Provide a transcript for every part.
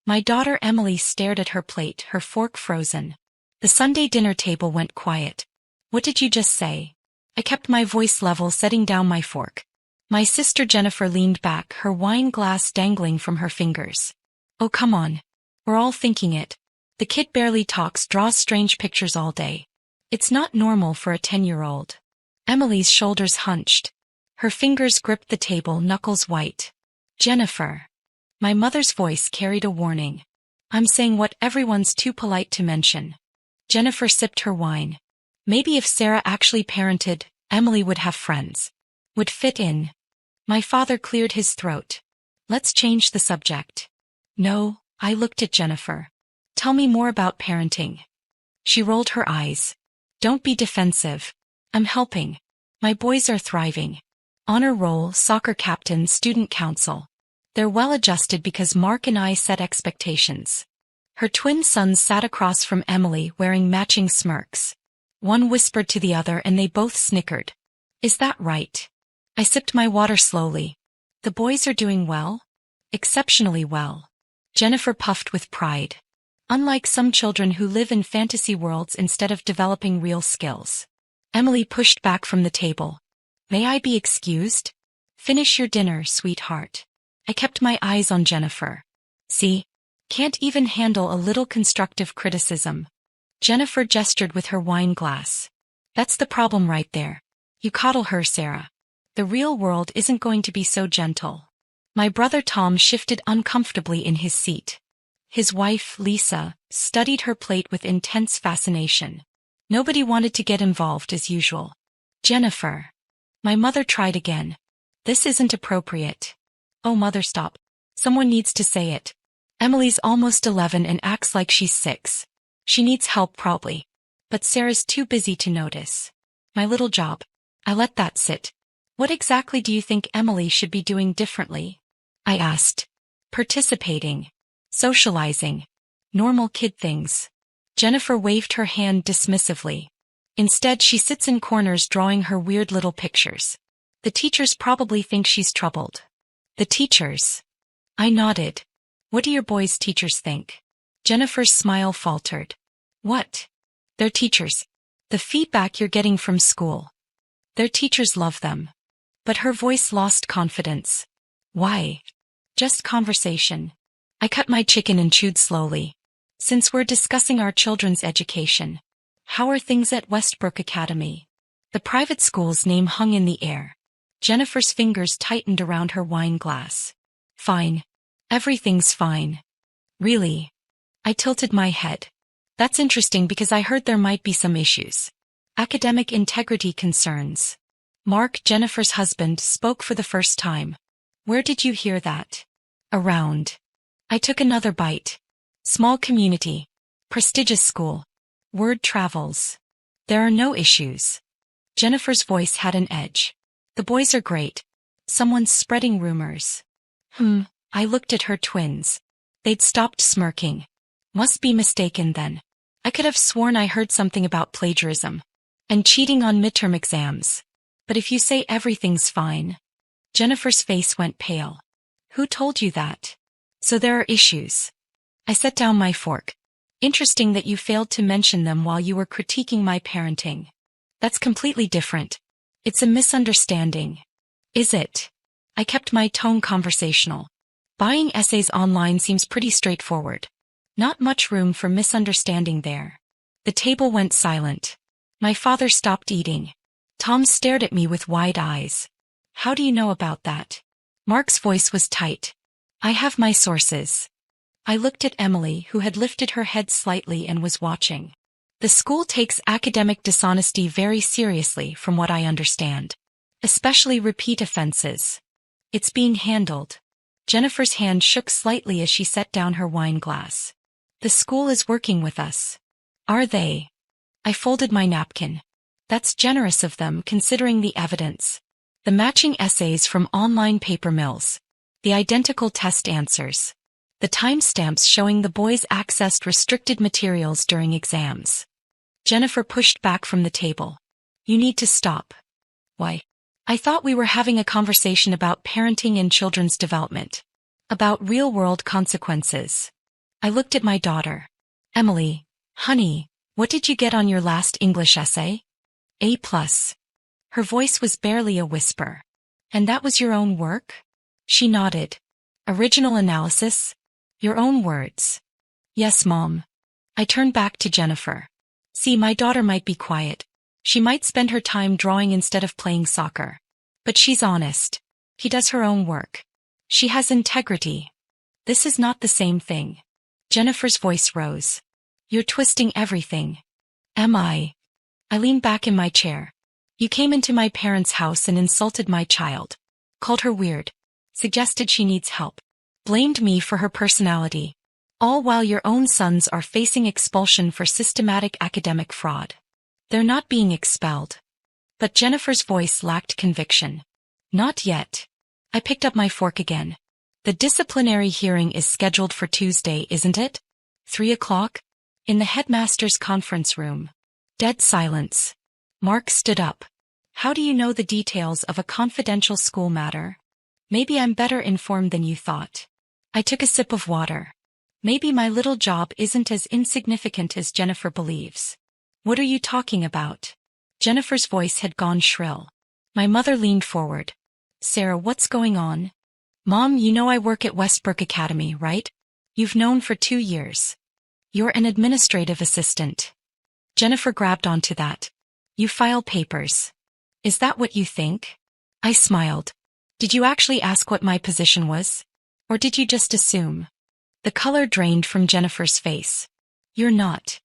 My daughter Emily stared at her plate, her fork frozen. The Sunday dinner table went quiet. What did you just say? I kept my voice level, setting down my fork. My sister Jennifer leaned back, her wine glass dangling from her fingers. Oh, come on. We're all thinking it. The kid barely talks, draws strange pictures all day. It's not normal for a 10-year-old. Emily's shoulders hunched. Her fingers gripped the table, knuckles white. Jennifer. My mother's voice carried a warning. I'm saying what everyone's too polite to mention. Jennifer sipped her wine. Maybe if Sarah actually parented, Emily would have friends. Would fit in. My father cleared his throat. Let's change the subject. No, I looked at Jennifer. Tell me more about parenting. She rolled her eyes. Don't be defensive. I'm helping. My boys are thriving. Honor roll, soccer captain, student council. They're well adjusted because Mark and I set expectations. Her twin sons sat across from Emily wearing matching smirks. One whispered to the other and they both snickered. Is that right? I sipped my water slowly. The boys are doing well? Exceptionally well. Jennifer puffed with pride. Unlike some children who live in fantasy worlds instead of developing real skills. Emily pushed back from the table. May I be excused? Finish your dinner, sweetheart. I kept my eyes on Jennifer. See? Can't even handle a little constructive criticism. Jennifer gestured with her wine glass. That's the problem right there. You coddle her, Sarah. The real world isn't going to be so gentle. My brother Tom shifted uncomfortably in his seat. His wife, Lisa, studied her plate with intense fascination. Nobody wanted to get involved as usual. Jennifer. My mother tried again. This isn't appropriate. Oh, mother, stop. Someone needs to say it. Emily's almost 11 and acts like she's 6. She needs help probably. But Sarah's too busy to notice. My little job. I let that sit. What exactly do you think Emily should be doing differently? I asked. Participating. Socializing. Normal kid things. Jennifer waved her hand dismissively. Instead, she sits in corners drawing her weird little pictures. The teachers probably think she's troubled. The teachers. I nodded. What do your boys' teachers think? Jennifer's smile faltered. What? Their teachers. The feedback you're getting from school. Their teachers love them. But her voice lost confidence. Why? Just conversation. I cut my chicken and chewed slowly. Since we're discussing our children's education, how are things at Westbrook Academy? The private school's name hung in the air. Jennifer's fingers tightened around her wine glass. Fine. Everything's fine. Really? I tilted my head. That's interesting because I heard there might be some issues. Academic integrity concerns. Mark, Jennifer's husband, spoke for the first time. Where did you hear that? Around. I took another bite. Small community. Prestigious school. Word travels. There are no issues. Jennifer's voice had an edge. The boys are great. Someone's spreading rumors. I looked at her twins. They'd stopped smirking. Must be mistaken then. I could have sworn I heard something about plagiarism. And cheating on midterm exams. But if you say everything's fine. Jennifer's face went pale. Who told you that? So there are issues. I set down my fork. Interesting that you failed to mention them while you were critiquing my parenting. That's completely different. It's a misunderstanding. Is it? I kept my tone conversational. Buying essays online seems pretty straightforward. Not much room for misunderstanding there. The table went silent. My father stopped eating. Tom stared at me with wide eyes. How do you know about that? Mark's voice was tight. I have my sources. I looked at Emily, who had lifted her head slightly and was watching. The school takes academic dishonesty very seriously from what I understand. Especially repeat offenses. It's being handled. Jennifer's hand shook slightly as she set down her wine glass. The school is working with us. Are they? I folded my napkin. That's generous of them considering the evidence. The matching essays from online paper mills. The identical test answers. The timestamps showing the boys accessed restricted materials during exams. Jennifer pushed back from the table. You need to stop. Why? I thought we were having a conversation about parenting and children's development. About real-world consequences. I looked at my daughter. Emily, honey, what did you get on your last English essay? A plus. Her voice was barely a whisper. And that was your own work? She nodded. Original analysis? Your own words. Yes, Mom. I turned back to Jennifer. See, my daughter might be quiet. She might spend her time drawing instead of playing soccer. But she's honest. She does her own work. She has integrity. This is not the same thing. Jennifer's voice rose. You're twisting everything. Am I? I leaned back in my chair. You came into my parents' house and insulted my child. Called her weird. Suggested she needs help. Blamed me for her personality. All while your own sons are facing expulsion for systematic academic fraud. They're not being expelled. But Jennifer's voice lacked conviction. Not yet. I picked up my fork again. The disciplinary hearing is scheduled for Tuesday, isn't it? 3 o'clock? In the headmaster's conference room. Dead silence. Mark stood up. How do you know the details of a confidential school matter? Maybe I'm better informed than you thought. I took a sip of water. Maybe my little job isn't as insignificant as Jennifer believes. What are you talking about? Jennifer's voice had gone shrill. My mother leaned forward. Sarah, what's going on? Mom, you know I work at Westbrook Academy, right? You've known for 2 years. You're an administrative assistant. Jennifer grabbed onto that. You file papers. Is that what you think? I smiled. Did you actually ask what my position was? Or did you just assume? The color drained from Jennifer's face. You're not.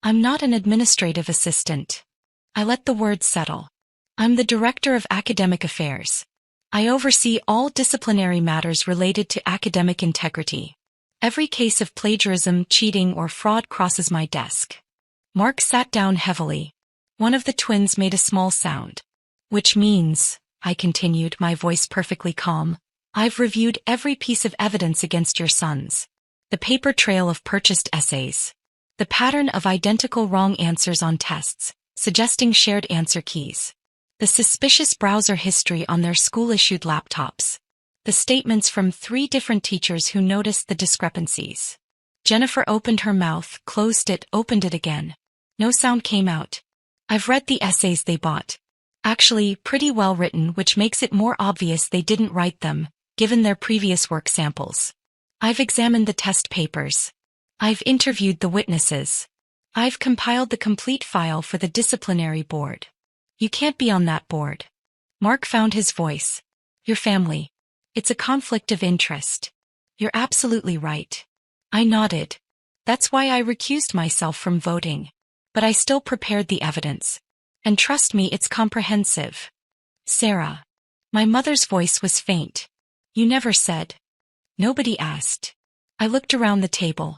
I'm not an administrative assistant. I let the words settle. I'm the director of academic affairs. I oversee all disciplinary matters related to academic integrity. Every case of plagiarism, cheating, or fraud crosses my desk. Mark sat down heavily. One of the twins made a small sound. Which means, I continued, my voice perfectly calm, I've reviewed every piece of evidence against your sons. The paper trail of purchased essays. The pattern of identical wrong answers on tests, suggesting shared answer keys. The suspicious browser history on their school-issued laptops. The statements from 3 different teachers who noticed the discrepancies. Jennifer opened her mouth, closed it, opened it again. No sound came out. I've read the essays they bought. Actually, pretty well written, which makes it more obvious they didn't write them, given their previous work samples. I've examined the test papers. I've interviewed the witnesses. I've compiled the complete file for the disciplinary board. You can't be on that board. Mark found his voice. Your family. It's a conflict of interest. You're absolutely right. I nodded. That's why I recused myself from voting. But I still prepared the evidence. And trust me, it's comprehensive. Sarah. My mother's voice was faint. You never said. Nobody asked. I looked around the table.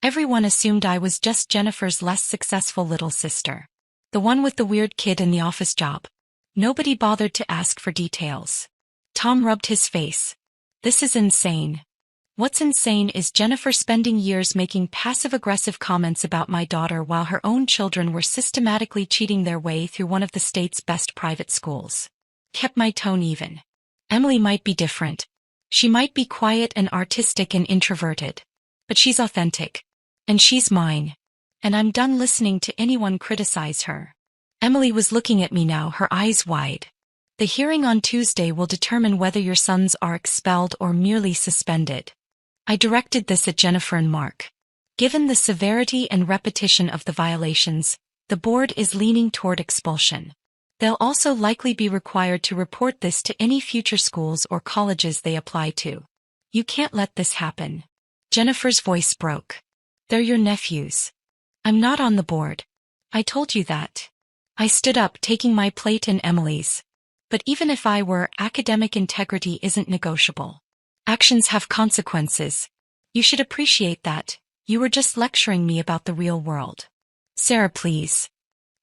Everyone assumed I was just Jennifer's less successful little sister. The one with the weird kid in the office job. Nobody bothered to ask for details. Tom rubbed his face. This is insane. What's insane is Jennifer spending years making passive-aggressive comments about my daughter while her own children were systematically cheating their way through one of the state's best private schools. Kept my tone even. Emily might be different. She might be quiet and artistic and introverted. But she's authentic. And she's mine. And I'm done listening to anyone criticize her. Emily was looking at me now, her eyes wide. The hearing on Tuesday will determine whether your sons are expelled or merely suspended. I directed this at Jennifer and Mark. Given the severity and repetition of the violations, the board is leaning toward expulsion. They'll also likely be required to report this to any future schools or colleges they apply to. You can't let this happen. Jennifer's voice broke. They're your nephews. I'm not on the board. I told you that. I stood up, taking my plate and Emily's. But even if I were, academic integrity isn't negotiable. Actions have consequences. You should appreciate that. You were just lecturing me about the real world. Sarah, please.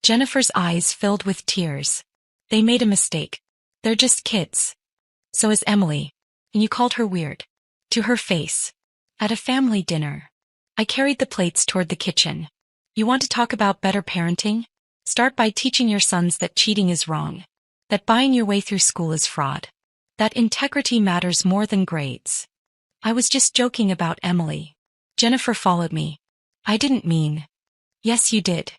Jennifer's eyes filled with tears. They made a mistake. They're just kids. So is Emily. And you called her weird. To her face. At a family dinner. I carried the plates toward the kitchen. You want to talk about better parenting? Start by teaching your sons that cheating is wrong. That buying your way through school is fraud. That integrity matters more than grades. I was just joking about Emily. Jennifer followed me. I didn't mean. Yes, you did.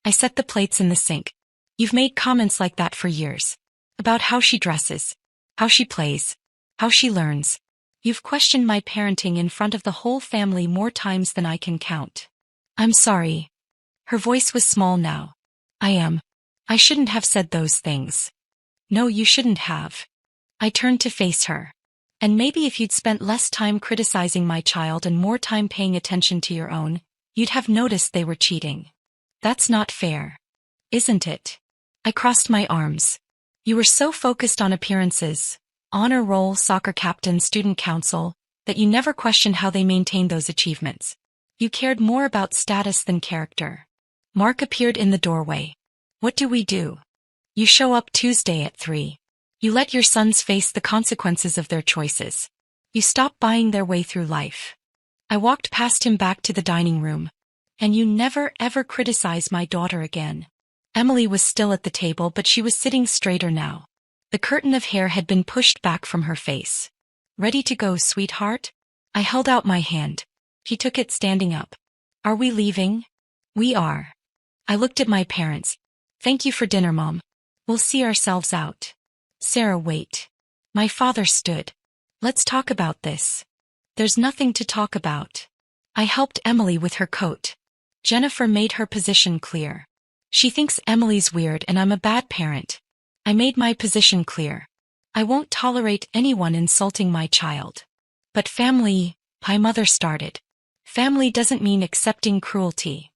I set the plates in the sink. You've made comments like that for years. About how she dresses, how she plays, how she learns. You've questioned my parenting in front of the whole family more times than I can count. I'm sorry. Her voice was small now. I am. I shouldn't have said those things. No, you shouldn't have. I turned to face her. And maybe if you'd spent less time criticizing my child and more time paying attention to your own, you'd have noticed they were cheating. That's not fair. Isn't it? I crossed my arms. You were so focused on appearances, honor roll, soccer captain, student council, that you never questioned how they maintained those achievements. You cared more about status than character. Mark appeared in the doorway. What do we do? You show up Tuesday at 3. You let your sons face the consequences of their choices. You stop buying their way through life. I walked past him back to the dining room. And you never ever criticize my daughter again. Emily was still at the table, but she was sitting straighter now. The curtain of hair had been pushed back from her face. Ready to go, sweetheart? I held out my hand. He took it standing up. Are we leaving? We are. I looked at my parents. Thank you for dinner, Mom. We'll see ourselves out. Sarah, wait. My father stood. Let's talk about this. There's nothing to talk about. I helped Emily with her coat. Jennifer made her position clear. She thinks Emily's weird and I'm a bad parent. I made my position clear. I won't tolerate anyone insulting my child. But family, my mother started. Family doesn't mean accepting cruelty.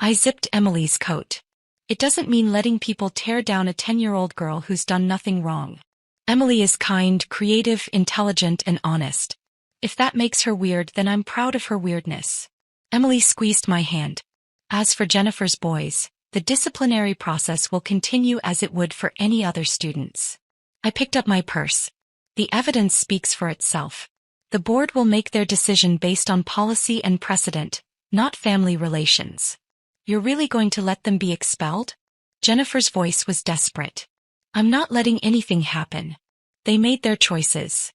I zipped Emily's coat. It doesn't mean letting people tear down a 10-year-old girl who's done nothing wrong. Emily is kind, creative, intelligent, and honest. If that makes her weird, then I'm proud of her weirdness. Emily squeezed my hand. As for Jennifer's boys, the disciplinary process will continue as it would for any other students. I picked up my purse. The evidence speaks for itself. The board will make their decision based on policy and precedent, not family relations. You're really going to let them be expelled? Jennifer's voice was desperate. I'm not letting anything happen. They made their choices.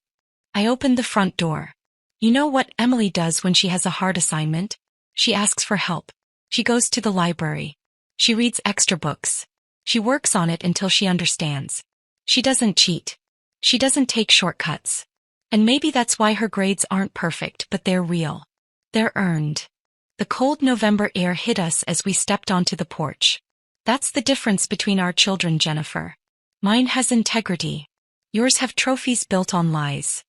I opened the front door. You know what Emily does when she has a hard assignment? She asks for help. She goes to the library. She reads extra books. She works on it until she understands. She doesn't cheat. She doesn't take shortcuts. And maybe that's why her grades aren't perfect, but they're real. They're earned. The cold November air hit us as we stepped onto the porch. That's the difference between our children, Jennifer. Mine has integrity. Yours have trophies built on lies.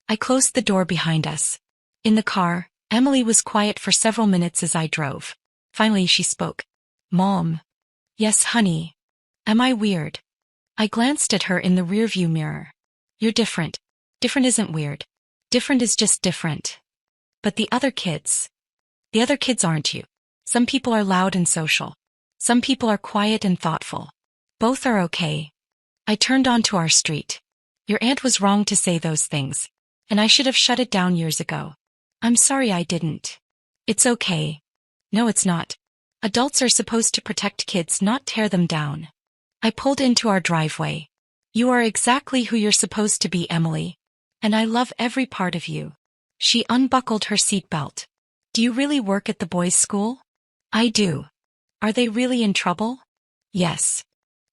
I closed the door behind us. In the car, Emily was quiet for several minutes as I drove. Finally she spoke. Mom. Yes, honey. Am I weird? I glanced at her in the rearview mirror. You're different. Different isn't weird. Different is just different. But the other kids aren't you. Some people are loud and social. Some people are quiet and thoughtful. Both are okay. I turned onto our street. Your aunt was wrong to say those things, and I should have shut it down years ago. I'm sorry I didn't. It's okay. No, it's not. Adults are supposed to protect kids, not tear them down. I pulled into our driveway. You are exactly who you're supposed to be, Emily. And I love every part of you. She unbuckled her seatbelt. Do you really work at the boys' school? I do. Are they really in trouble? Yes.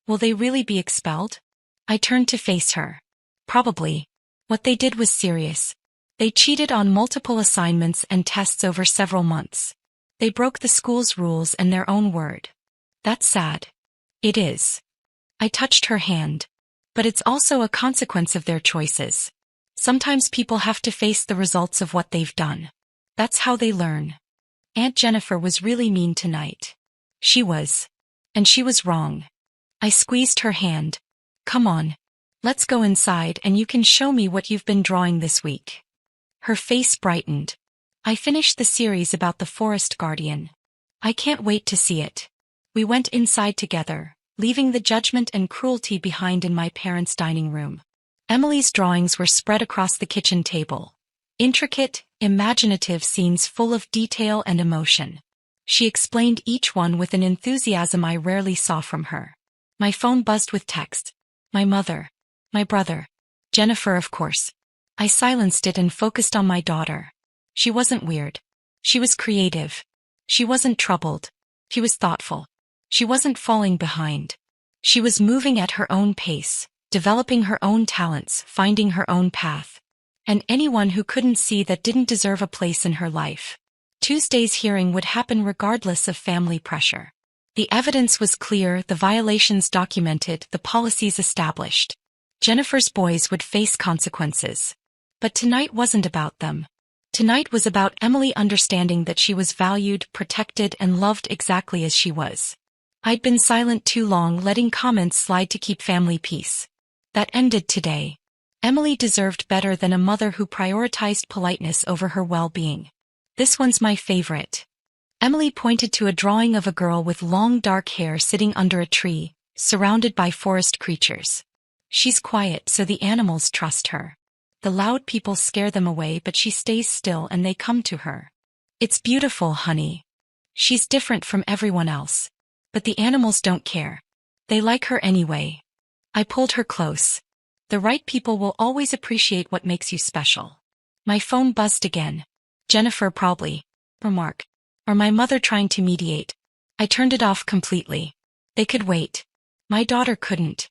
Will they really be expelled? I turned to face her. Probably. What they did was serious. They cheated on multiple assignments and tests over several months. They broke the school's rules and their own word. That's sad. It is. I touched her hand. But it's also a consequence of their choices. Sometimes people have to face the results of what they've done. That's how they learn. Aunt Jennifer was really mean tonight. She was. And she was wrong. I squeezed her hand. Come on. Let's go inside and you can show me what you've been drawing this week. Her face brightened. I finished the series about the forest guardian. I can't wait to see it. We went inside together, leaving the judgment and cruelty behind in my parents' dining room. Emily's drawings were spread across the kitchen table. Intricate, imaginative scenes full of detail and emotion. She explained each one with an enthusiasm I rarely saw from her. My phone buzzed with text. My mother. My brother. Jennifer, of course. I silenced it and focused on my daughter. She wasn't weird. She was creative. She wasn't troubled. She was thoughtful. She wasn't falling behind. She was moving at her own pace, developing her own talents, finding her own path. And anyone who couldn't see that didn't deserve a place in her life. Tuesday's hearing would happen regardless of family pressure. The evidence was clear, the violations documented, the policies established. Jennifer's boys would face consequences. But tonight wasn't about them. Tonight was about Emily understanding that she was valued, protected, and loved exactly as she was. I'd been silent too long, letting comments slide to keep family peace. That ended today. Emily deserved better than a mother who prioritized politeness over her well-being. This one's my favorite. Emily pointed to a drawing of a girl with long dark hair sitting under a tree, surrounded by forest creatures. She's quiet, so the animals trust her. The loud people scare them away, but she stays still and they come to her. It's beautiful, honey. She's different from everyone else. But the animals don't care. They like her anyway. I pulled her close. The right people will always appreciate what makes you special. My phone buzzed again. Jennifer probably. Or Mark. Or my mother trying to mediate. I turned it off completely. They could wait. My daughter couldn't.